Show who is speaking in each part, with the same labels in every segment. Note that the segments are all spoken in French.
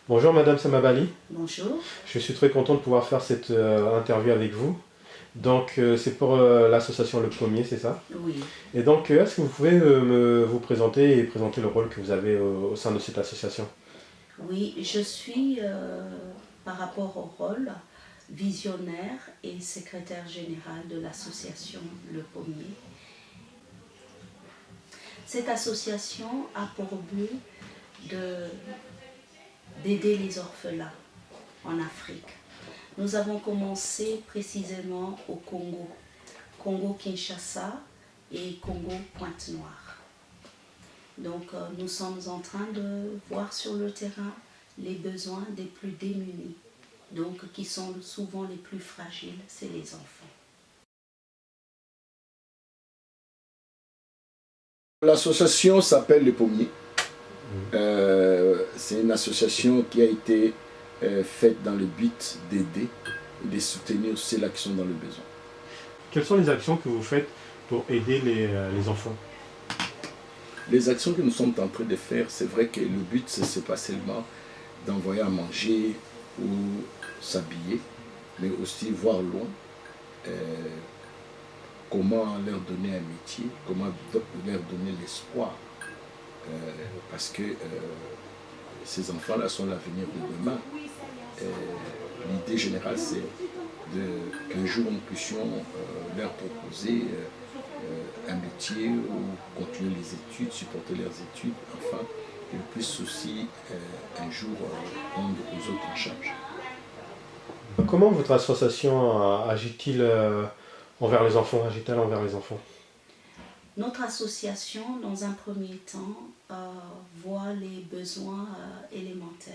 Speaker 1: Bonjour Madame Samabali,
Speaker 2: Bonjour.
Speaker 1: je suis très content de pouvoir faire cette interview avec vous. Donc c'est pour l'association Le Pommier, c'est ça?
Speaker 2: Oui.
Speaker 1: Et donc est-ce que vous pouvez vous présenter et présenter le rôle que vous avez au sein de cette association?
Speaker 2: Oui, je suis, par rapport au rôle, visionnaire et secrétaire général de l'association Le Pommier. Cette association a pour but d'aider les orphelins en Afrique. Nous avons commencé précisément au Congo, Congo-Kinshasa et Congo-Pointe-Noire. Donc nous sommes en train de voir sur le terrain les besoins des plus démunis, donc qui sont souvent les plus fragiles, c'est les enfants.
Speaker 3: L'association s'appelle Le Pommier. C'est une association qui a été faite dans le but d'aider et de soutenir ceux-là qui sont dans le besoin.
Speaker 1: Quelles sont les actions que vous faites pour aider les enfants?
Speaker 3: Les actions que nous sommes en train de faire, c'est vrai que le but, ce n'est pas seulement d'envoyer à manger ou s'habiller, mais aussi voir loin comment leur donner un métier, comment leur donner l'espoir. Parce que ces enfants-là sont l'avenir de demain. L'idée générale, c'est qu'un jour nous puissions leur proposer un métier ou continuer les études, supporter leurs études, enfin, qu'ils puissent aussi un jour prendre les autres en charge.
Speaker 1: Comment votre association agit-il envers les enfants, agit-elle envers les enfants?
Speaker 2: Notre association, dans un premier temps, voit les besoins élémentaires,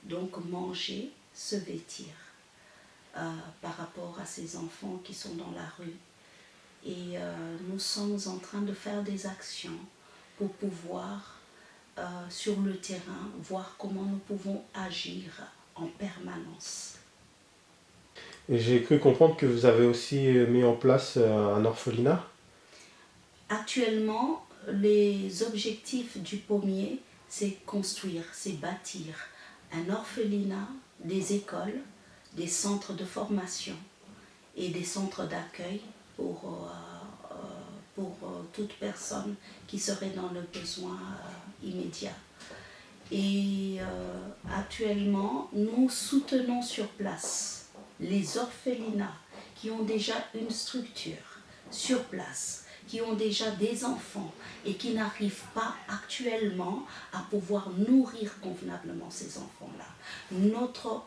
Speaker 2: donc manger, se vêtir, par rapport à ces enfants qui sont dans la rue. Et nous sommes en train de faire des actions pour pouvoir, sur le terrain, voir comment nous pouvons agir en permanence.
Speaker 1: Et j'ai cru comprendre que vous avez aussi mis en place un orphelinat.
Speaker 2: Actuellement, les objectifs du pommier, c'est construire, c'est bâtir un orphelinat, des écoles, des centres de formation et des centres d'accueil pour toute personne qui serait dans le besoin immédiat. Et actuellement, nous soutenons sur place les orphelinats qui ont déjà une structure sur place, qui ont déjà des enfants et qui n'arrivent pas actuellement à pouvoir nourrir convenablement ces enfants-là. Notre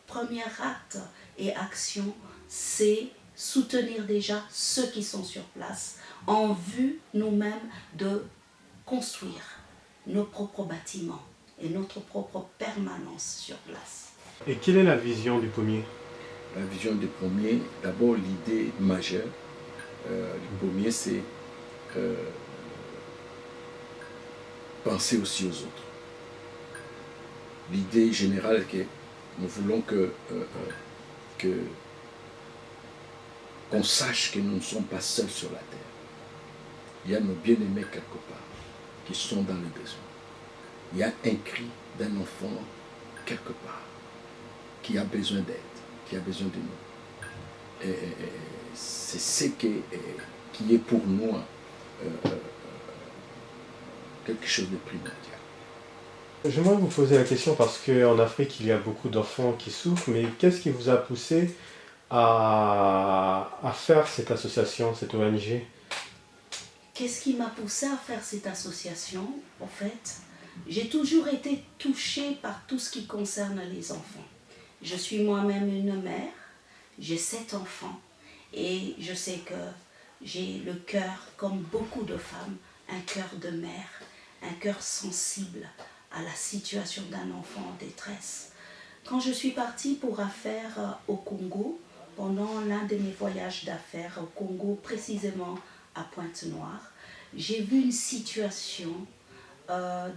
Speaker 2: premier acte et action, c'est soutenir déjà ceux qui sont sur place en vue nous-mêmes de construire nos propres bâtiments et notre propre permanence sur place.
Speaker 1: Et quelle est la vision du pommier?
Speaker 3: La vision du pommier, d'abord l'idée majeure du pommier, c'est penser aussi aux autres. L'idée générale est que nous voulons qu'on sache que nous ne sommes pas seuls sur la terre. Il y a nos bien-aimés quelque part qui sont dans le besoin. Il y a un cri d'un enfant quelque part qui a besoin d'aide, qui a besoin de nous. Et c'est ce qui est pour nous quelque chose de primordial.
Speaker 1: J'aimerais vous poser la question parce qu'en Afrique, il y a beaucoup d'enfants qui souffrent, mais qu'est-ce qui vous a poussé à faire cette association, cette ONG?
Speaker 2: Qu'est-ce qui m'a poussée à faire cette association? En fait, j'ai toujours été touchée par tout ce qui concerne les enfants. Je suis moi-même une mère, j'ai 7 enfants et je sais que j'ai le cœur, comme beaucoup de femmes, un cœur de mère, un cœur sensible à la situation d'un enfant en détresse. Quand je suis partie pour affaires au Congo, pendant l'un de mes voyages d'affaires au Congo, précisément à Pointe-Noire, j'ai vu une situation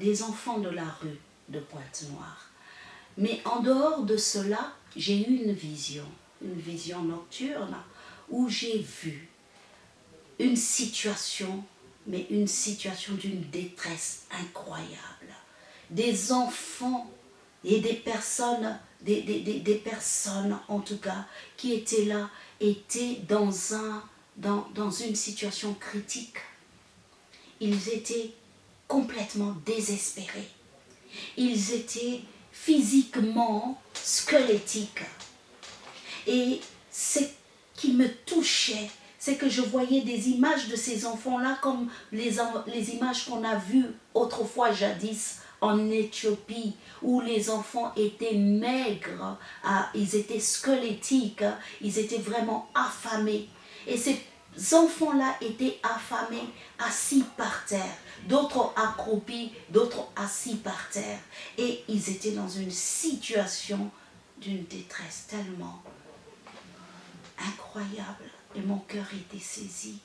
Speaker 2: des enfants de la rue de Pointe-Noire. Mais en dehors de cela, j'ai eu une vision nocturne, où j'ai vu une situation, mais une situation d'une détresse incroyable. Des enfants Et des personnes, des personnes en tout cas, qui étaient là, étaient dans une situation critique. Ils étaient complètement désespérés. Ils étaient physiquement squelettiques. Et ce qui me touchait, c'est que je voyais des images de ces enfants-là comme les images qu'on a vues autrefois jadis en Éthiopie, où les enfants étaient maigres, ils étaient squelettiques, ils étaient vraiment affamés. Et ces enfants-là étaient affamés, assis par terre, d'autres accroupis, d'autres assis par terre. Et ils étaient dans une situation d'une détresse tellement incroyable. Et mon cœur était saisi.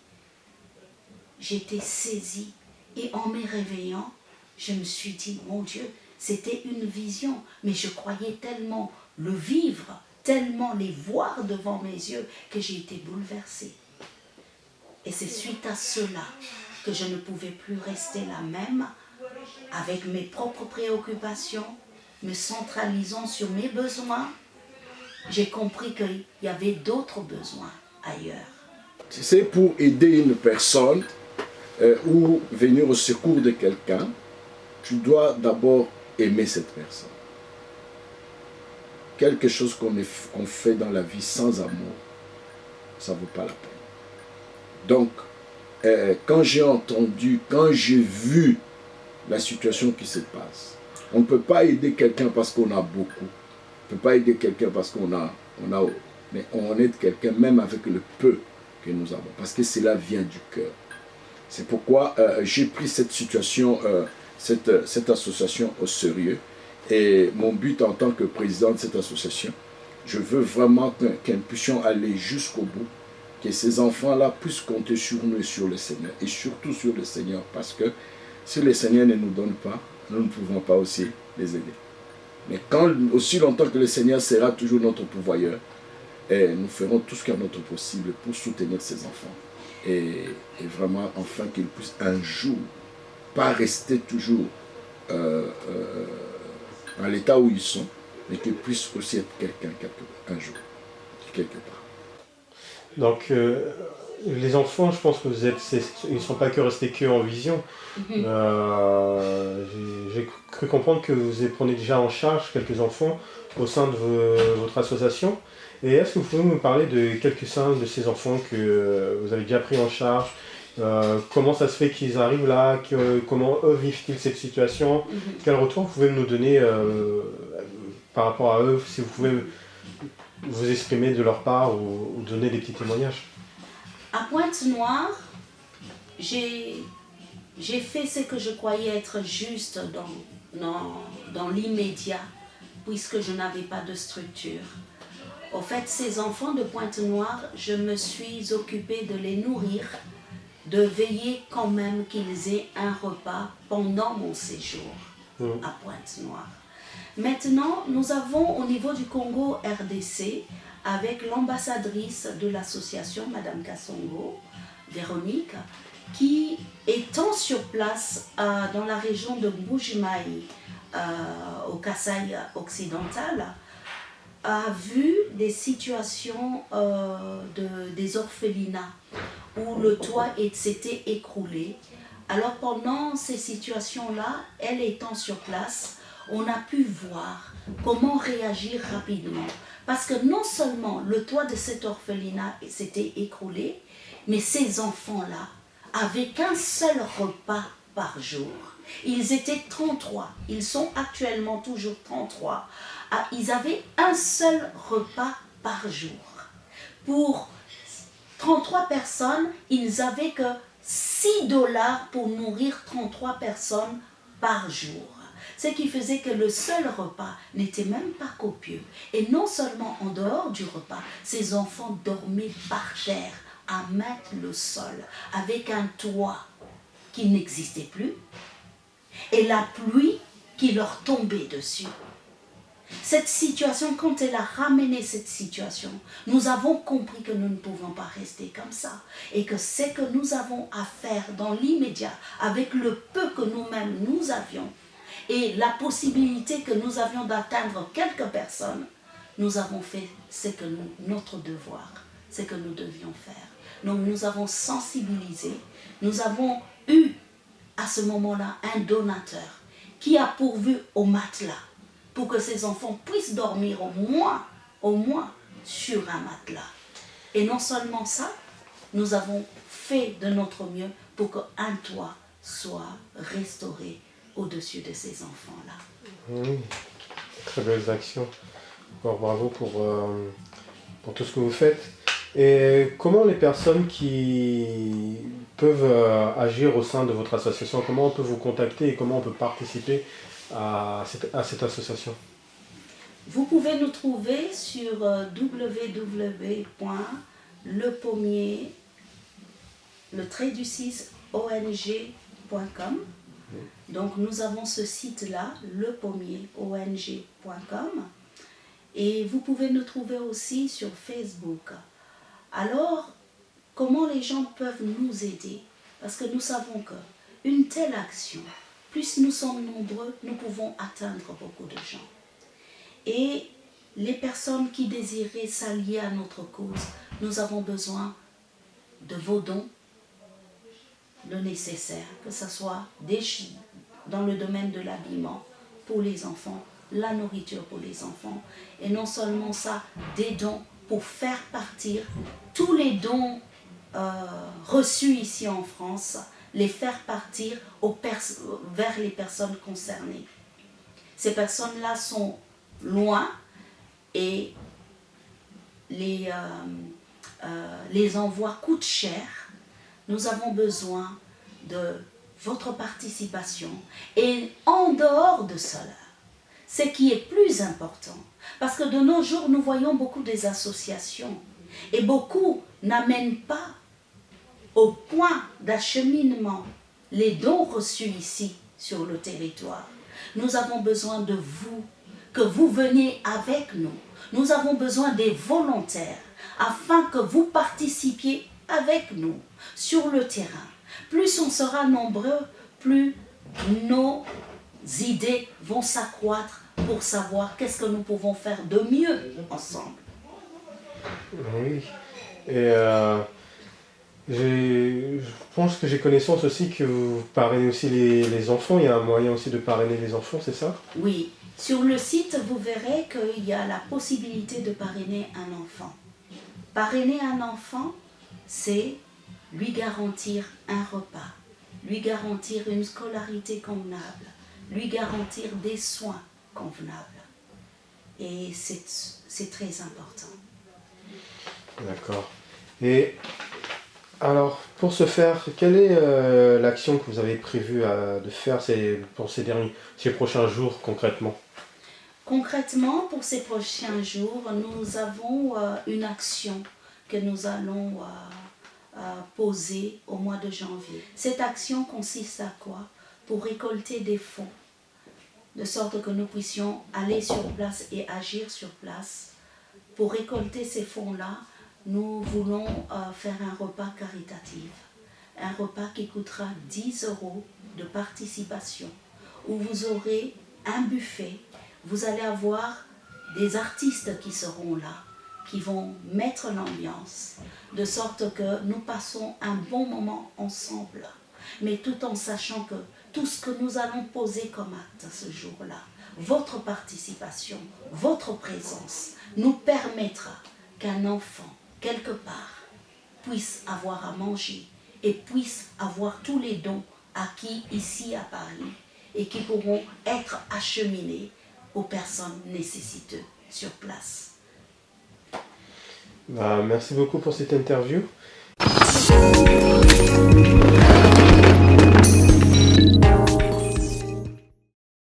Speaker 2: J'étais saisie. Et en me réveillant, je me suis dit, mon Dieu, c'était une vision. Mais je croyais tellement le vivre, tellement les voir devant mes yeux, que j'ai été bouleversée. Et c'est suite à cela que je ne pouvais plus rester la même, avec mes propres préoccupations, me centralisant sur mes besoins. J'ai compris qu'il y avait d'autres besoins ailleurs.
Speaker 3: C'est pour aider une personne ou venir au secours de quelqu'un, tu dois d'abord aimer cette personne. Quelque chose qu'on fait dans la vie sans amour, ça ne vaut pas la peine. Donc, quand j'ai entendu, quand j'ai vu la situation qui se passe, on ne peut pas aider quelqu'un parce qu'on a beaucoup. On ne peut pas aider quelqu'un parce qu'on a, mais on aide quelqu'un même avec le peu que nous avons, parce que cela vient du cœur. C'est pourquoi j'ai pris cette situation, cette association au sérieux. Et mon but en tant que président de cette association, je veux vraiment que nous puissions aller jusqu'au bout, que ces enfants-là puissent compter sur nous et sur le Seigneur, et surtout sur le Seigneur, parce que si le Seigneur ne nous donne pas, nous ne pouvons pas aussi les aider. Mais aussi longtemps que le Seigneur sera toujours notre pourvoyeur, nous ferons tout ce qui est notre possible pour soutenir ces enfants. Et vraiment, enfin, qu'ils puissent un jour, pas rester toujours dans l'état où ils sont, mais qu'ils puissent aussi être quelqu'un un jour, quelque part.
Speaker 1: Donc, les enfants, je pense que ils ne sont pas que restés que en vision. J'ai cru comprendre que vous prenez déjà en charge quelques enfants au sein de votre association. Et est-ce que vous pouvez me parler de quelques-uns de ces enfants que vous avez déjà pris en charge? Comment ça se fait qu'ils arrivent là? Comment eux vivent-ils cette situation? Quel retour vous pouvez nous donner par rapport à eux, si vous pouvez vous exprimer de leur part ou donner des petits témoignages?
Speaker 2: À Pointe-Noire, j'ai fait ce que je croyais être juste dans l'immédiat, puisque je n'avais pas de structure. Au fait, ces enfants de Pointe-Noire, je me suis occupée de les nourrir, de veiller quand même qu'ils aient un repas pendant mon séjour à Pointe-Noire. Maintenant, nous avons au niveau du Congo RDC, avec l'ambassadrice de l'association, Madame Kassongo, Véronique, qui étant sur place dans la région de Mbujimayi, au Kasaï occidental, a vu des situations des orphelinats où le toit s'était écroulé. Alors pendant ces situations-là, elle étant sur place, on a pu voir comment réagir rapidement. Parce que non seulement le toit de cet orphelinat s'était écroulé, mais ces enfants-là avaient qu'un seul repas par jour. Ils étaient 33, ils sont actuellement toujours 33. Ils avaient un seul repas par jour. Pour 33 personnes, ils n'avaient que $6 pour nourrir 33 personnes par jour. Ce qui faisait que le seul repas n'était même pas copieux. Et non seulement en dehors du repas, ces enfants dormaient par terre, à mettre le sol, avec un toit qui n'existait plus, et la pluie qui leur tombait dessus. Cette situation, quand elle a ramené cette situation, nous avons compris que nous ne pouvons pas rester comme ça. Et que ce que nous avons à faire dans l'immédiat, avec le peu que nous-mêmes nous avions, et la possibilité que nous avions d'atteindre quelques personnes, nous avons fait ce que notre devoir, ce que nous devions faire. Donc nous avons sensibilisé, nous avons eu à ce moment-là un donateur qui a pourvu au matelas pour que ces enfants puissent dormir au moins sur un matelas. Et non seulement ça, nous avons fait de notre mieux pour qu'un toit soit restauré au-dessus de ces enfants-là.
Speaker 1: Oui, très belles actions. Encore bravo pour tout ce que vous faites. Et comment les personnes qui peuvent agir au sein de votre association, comment on peut vous contacter et comment on peut participer à cette association?
Speaker 2: Vous pouvez nous trouver sur www.ong.com. Donc nous avons ce site-là, lepommier.ong.com. Et vous pouvez nous trouver aussi sur Facebook. Alors, comment les gens peuvent nous aider? Parce que nous savons qu'une telle action, plus nous sommes nombreux, nous pouvons atteindre beaucoup de gens. Et les personnes qui désiraient s'allier à notre cause, nous avons besoin de vos dons, le nécessaire, que ce soit dans le domaine de l'habillement pour les enfants, la nourriture pour les enfants, et non seulement ça, des dons pour faire partir tous les dons reçus ici en France, les faire partir vers les personnes concernées. Ces personnes-là sont loin et les envois coûtent cher. Nous avons besoin de votre participation. Et en dehors de cela, ce qui est plus important, parce que de nos jours, nous voyons beaucoup des associations et beaucoup n'amènent pas au point d'acheminement les dons reçus ici sur le territoire. Nous avons besoin de vous, que vous veniez avec nous. Nous avons besoin des volontaires afin que vous participiez avec nous sur le terrain. Plus on sera nombreux, plus nos idées vont s'accroître pour savoir qu'est-ce que nous pouvons faire de mieux ensemble.
Speaker 1: Oui, et je pense que j'ai connaissance aussi que vous parrainez aussi les enfants. Il y a un moyen aussi de parrainer les enfants, c'est ça?
Speaker 2: Oui, sur le site, vous verrez qu'il y a la possibilité de parrainer un enfant. Parrainer un enfant, c'est lui garantir un repas, lui garantir une scolarité convenable, lui garantir des soins convenables. Et c'est très important.
Speaker 1: D'accord. Et alors, pour ce faire, quelle est l'action que vous avez prévu de faire pour ces prochains jours concrètement?
Speaker 2: Concrètement, pour ces prochains jours, nous avons une action que nous allons poser au mois de janvier. Cette action consiste à quoi? Pour récolter des fonds, de sorte que nous puissions aller sur place et agir sur place. Pour récolter ces fonds-là, nous voulons faire un repas caritatif. Un repas qui coûtera 10 € de participation, où vous aurez un buffet. Vous allez avoir des artistes qui seront là, qui vont mettre l'ambiance, de sorte que nous passons un bon moment ensemble, mais tout en sachant que tout ce que nous allons poser comme acte ce jour-là, votre participation, votre présence, nous permettra qu'un enfant, quelque part, puisse avoir à manger et puisse avoir tous les dons acquis ici à Paris et qui pourront être acheminés aux personnes nécessiteuses sur place.
Speaker 1: Merci beaucoup pour cette interview.